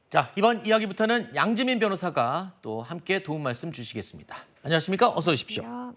자, 이번 이야기부터는 양지민 변호사가 또 함께 도움 말씀 주시겠습니다. 안녕하십니까? 어서 오십시오. 야,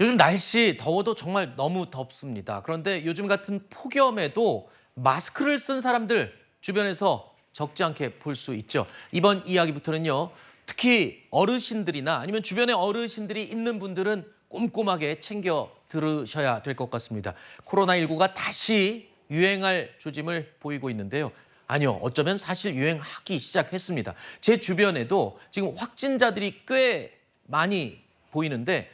요즘 날씨 더워도 정말 너무 덥습니다. 그런데 요즘 같은 폭염에도 마스크를 쓴 사람들 주변에서 적지 않게 볼 수 있죠. 이번 이야기부터는요. 특히 어르신들이나 아니면 주변에 어르신들이 있는 분들은 꼼꼼하게 챙겨 들으셔야 될 것 같습니다. 코로나19가 다시 유행할 조짐을 보이고 있는데요. 아니요, 어쩌면 사실 유행하기 시작했습니다. 제 주변에도 지금 확진자들이 꽤 많이 보이는데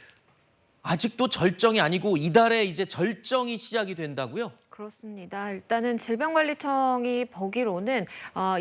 아직도 절정이 아니고 이달에 이제 절정이 시작이 된다고요? 그렇습니다. 일단은 질병관리청이 보기로는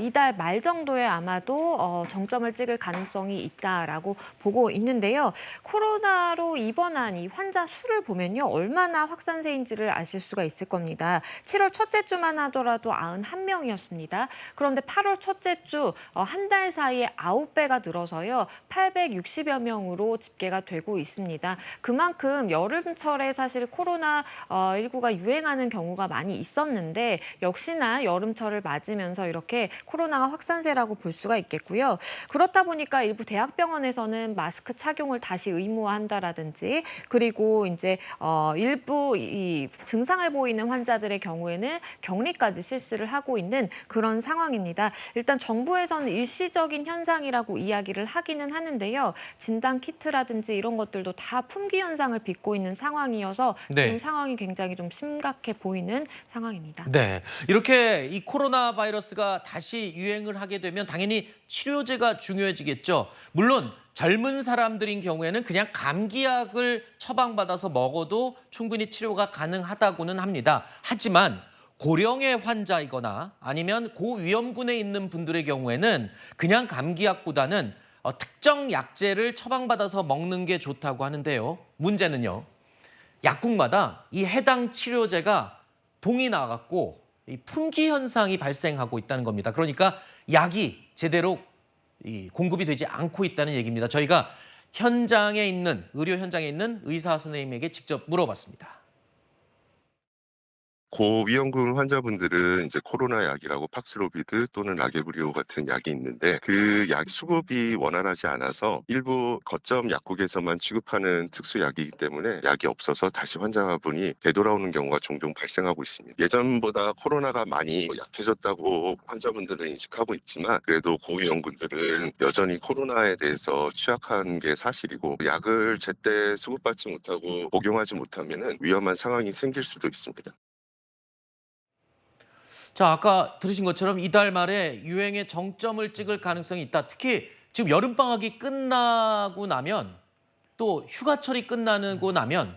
이달 말 정도에 아마도 정점을 찍을 가능성이 있다라고 보고 있는데요. 코로나로 입원한 이 환자 수를 보면요. 얼마나 확산세인지를 아실 수가 있을 겁니다. 7월 첫째 주만 하더라도 91명이었습니다. 그런데 8월 첫째 주 한 달 사이에 9배가 늘어서요. 860여 명으로 집계가 되고 있습니다. 그만큼 여름철에 사실 코로나19가 유행하는 경우가 많이 있었는데 역시나 여름철을 맞으면서 이렇게 코로나가 확산세라고 볼 수가 있겠고요. 그렇다 보니까 일부 대학병원에서는 마스크 착용을 다시 의무화한다라든지 그리고 이제 일부 이 증상을 보이는 환자들의 경우에는 격리까지 실시를 하고 있는 그런 상황입니다. 일단 정부에서는 일시적인 현상이라고 이야기를 하기는 하는데요. 진단 키트라든지 이런 것들도 다 품귀 현상을 빚고 있는 상황이어서 지금 네. 상황이 굉장히 좀 심각해 보이는 상황입니다. 네. 이렇게 이 코로나 바이러스가 다시 유행을 하게 되면 당연히 치료제가 중요해지겠죠. 물론 젊은 사람들인 경우에는 그냥 감기약을 처방받아서 먹어도 충분히 치료가 가능하다고는 합니다. 하지만 고령의 환자이거나 아니면 고위험군에 있는 분들의 경우에는 그냥 감기약보다는 특정 약제를 처방받아서 먹는 게 좋다고 하는데요. 문제는요. 약국마다 이 해당 치료제가 동이 나갔고 이 품귀 현상이 발생하고 있다는 겁니다. 그러니까 약이 제대로 공급이 되지 않고 있다는 얘기입니다. 저희가 의료 현장에 있는 의사 선생님에게 직접 물어봤습니다. 고위험군 환자분들은 이제 코로나 약이라고 팍스로비드 또는 라게브리오 같은 약이 있는데 그 약 수급이 원활하지 않아서 일부 거점 약국에서만 취급하는 특수약이기 때문에 약이 없어서 다시 환자분이 되돌아오는 경우가 종종 발생하고 있습니다. 예전보다 코로나가 많이 약해졌다고 환자분들은 인식하고 있지만 그래도 고위험군들은 여전히 코로나에 대해서 취약한 게 사실이고 약을 제때 수급받지 못하고 복용하지 못하면 위험한 상황이 생길 수도 있습니다. 자, 아까 들으신 것처럼 이달 말에 유행의 정점을 찍을 가능성이 있다. 특히 지금 여름방학이 끝나고 나면 또 휴가철이 끝나고 나면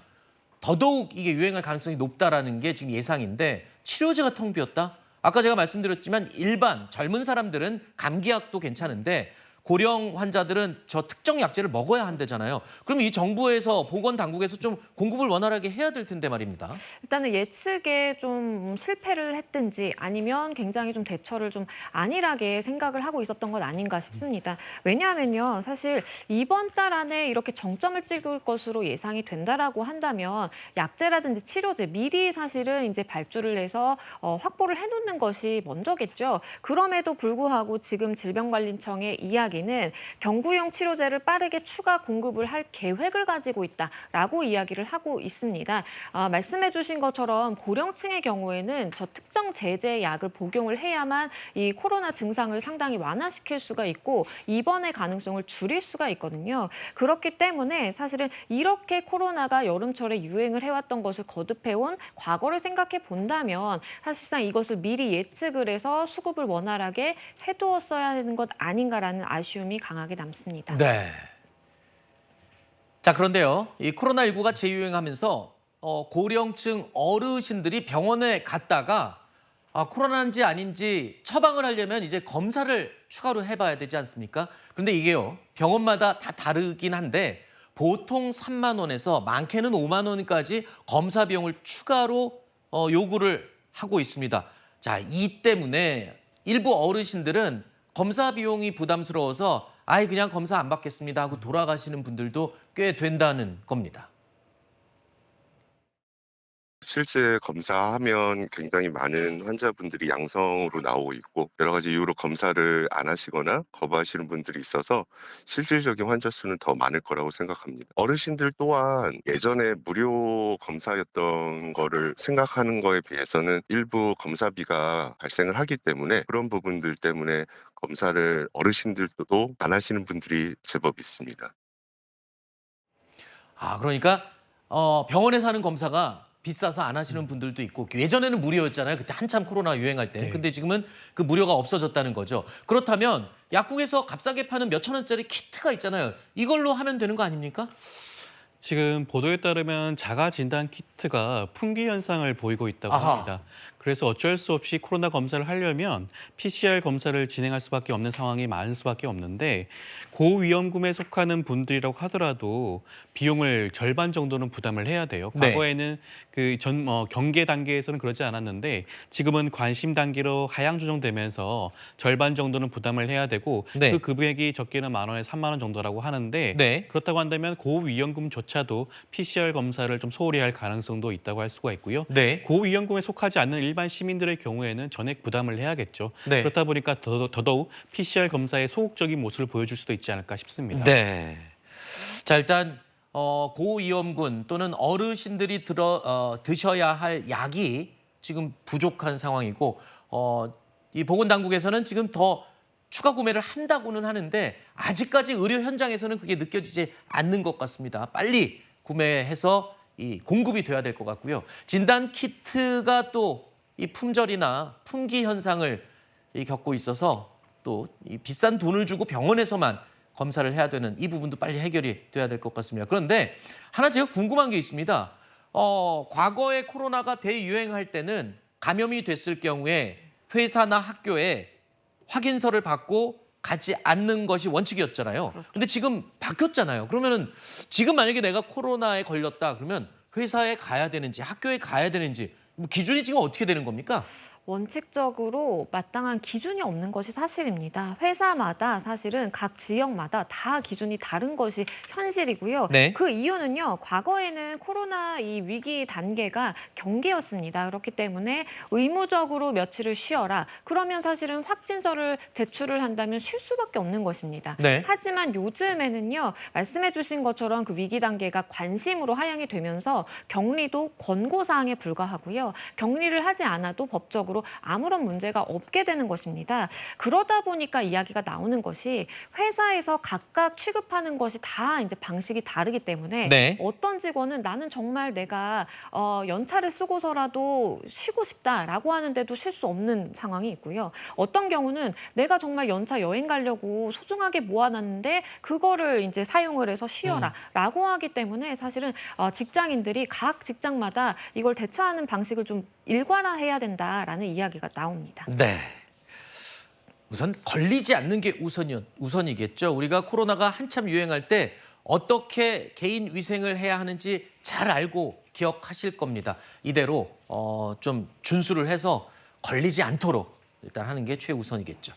더더욱 이게 유행할 가능성이 높다라는 게 지금 예상인데 치료제가 텅 비었다? 아까 제가 말씀드렸지만 일반 젊은 사람들은 감기약도 괜찮은데 고령 환자들은 저 특정 약제를 먹어야 한대잖아요. 그럼 이 정부에서 보건당국에서 좀 공급을 원활하게 해야 될 텐데 말입니다. 일단은 예측에 좀 실패를 했든지 아니면 굉장히 좀 대처를 좀 안일하게 생각을 하고 있었던 건 아닌가 싶습니다. 왜냐하면요. 사실 이번 달 안에 이렇게 정점을 찍을 것으로 예상이 된다라고 한다면 약제라든지 치료제 미리 사실은 이제 발주를 해서 확보를 해놓는 것이 먼저겠죠. 그럼에도 불구하고 지금 질병관리청의 이야기는 경구용 치료제를 빠르게 추가 공급을 할 계획을 가지고 있다라고 이야기를 하고 있습니다. 말씀해 주신 것처럼 고령층의 경우에는 저 특정 제제 약을 복용을 해야만 이 코로나 증상을 상당히 완화시킬 수가 있고 입원의 가능성을 줄일 수가 있거든요. 그렇기 때문에 사실은 이렇게 코로나가 여름철에 유행을 해왔던 것을 거듭해온 과거를 생각해 본다면 사실상 이것을 미리 예측을 해서 수급을 원활하게 해두었어야 하는 것 아닌가라는 아쉬움이 강하게 남습니다. 네. 자, 그런데요. 이 코로나19가 재유행하면서 고령층 어르신들이 병원에 갔다가 코로나인지 아닌지 처방을 하려면 이제 검사를 추가로 해봐야 되지 않습니까? 그런데 이게요. 병원마다 다 다르긴 한데 보통 3만 원에서 많게는 5만 원까지 검사 비용을 추가로 요구를 하고 있습니다. 자, 이 때문에 일부 어르신들은 검사 비용이 부담스러워서 아예 그냥 검사 안 받겠습니다 하고 돌아가시는 분들도 꽤 된다는 겁니다. 실제 검사하면 굉장히 많은 환자분들이 양성으로 나오고 있고 여러 가지 이유로 검사를 안 하시거나 거부하시는 분들이 있어서 실질적인 환자 수는 더 많을 거라고 생각합니다. 어르신들 또한 예전에 무료 검사였던 거를 생각하는 거에 비해서는 일부 검사비가 발생을 하기 때문에 그런 부분들 때문에 검사를 어르신들도 안 하시는 분들이 제법 있습니다. 아, 그러니까 병원에서 하는 검사가 비싸서 안 하시는 분들도 있고 예전에는 무료였잖아요. 그때 한참 코로나 유행할 때. 네. 근데 지금은 그 무료가 없어졌다는 거죠. 그렇다면 약국에서 값싸게 파는 몇천 원짜리 키트가 있잖아요. 이걸로 하면 되는 거 아닙니까? 지금 보도에 따르면 자가 진단 키트가 품귀 현상을 보이고 있다고 아하. 합니다. 그래서 어쩔 수 없이 코로나 검사를 하려면 PCR 검사를 진행할 수밖에 없는 상황이 많을 수밖에 없는데 고위험군에 속하는 분들이라고 하더라도 비용을 절반 정도는 부담을 해야 돼요. 네. 과거에는 경계 단계에서는 그러지 않았는데 지금은 관심 단계로 하향 조정되면서 절반 정도는 부담을 해야 되고 네. 그 금액이 적게는 10,000원에서 30,000원 정도라고 하는데 네. 그렇다고 한다면 고위험군조차도 PCR 검사를 좀 소홀히 할 가능성도 있다고 할 수가 있고요. 네. 고위험군에 속하지 않는 일반 시민들의 경우에는 전액 부담을 해야겠죠. 네. 그렇다 보니까 더더욱 PCR 검사의 소극적인 모습을 보여줄 수도 있지 않을까 싶습니다. 네. 자, 일단 고위험군 또는 어르신들이 드셔야 할 약이 지금 부족한 상황이고 이 보건당국에서는 지금 더 추가 구매를 한다고는 하는데 아직까지 의료 현장에서는 그게 느껴지지 않는 것 같습니다. 빨리 구매해서 이 공급이 돼야 될 것 같고요. 진단 키트가 또 이 품절이나 품귀 현상을 겪고 있어서 또 이 비싼 돈을 주고 병원에서만 검사를 해야 되는 이 부분도 빨리 해결이 돼야 될 것 같습니다. 그런데 하나 제가 궁금한 게 있습니다. 과거에 코로나가 대유행할 때는 감염이 됐을 경우에 회사나 학교에 확인서를 받고 가지 않는 것이 원칙이었잖아요. 그렇죠. 근데 지금 바뀌었잖아요. 그러면은 지금 만약에 내가 코로나에 걸렸다 그러면 회사에 가야 되는지 학교에 가야 되는지 뭐 기준이 지금 어떻게 되는 겁니까? 원칙적으로 마땅한 기준이 없는 것이 사실입니다. 회사마다 사실은 각 지역마다 다 기준이 다른 것이 현실이고요. 네. 그 이유는요. 과거에는 코로나 이 위기 단계가 경계였습니다. 그렇기 때문에 의무적으로 며칠을 쉬어라. 그러면 사실은 확진서를 제출을 한다면 쉴 수밖에 없는 것입니다. 네. 하지만 요즘에는요. 말씀해 주신 것처럼 그 위기 단계가 관심으로 하향이 되면서 격리도 권고사항에 불과하고요. 격리를 하지 않아도 법적으로 아무런 문제가 없게 되는 것입니다. 그러다 보니까 이야기가 나오는 것이 회사에서 각각 취급하는 것이 다 이제 방식이 다르기 때문에 네. 어떤 직원은 나는 정말 내가 연차를 쓰고서라도 쉬고 싶다라고 하는데도 쉴 수 없는 상황이 있고요. 어떤 경우는 내가 정말 연차 여행 가려고 소중하게 모아놨는데 그거를 이제 사용을 해서 쉬어라라고 하기 때문에 사실은 직장인들이 각 직장마다 이걸 대처하는 방식을 좀 일관화해야 된다라는 이야기가 나옵니다. 네. 우선 걸리지 않는 게 우선이겠죠. 우리가 코로나가 한참 유행할 때 어떻게 개인 위생을 해야 하는지 잘 알고 기억하실 겁니다. 이대로 좀 준수를 해서 걸리지 않도록 일단 하는 게 최우선이겠죠.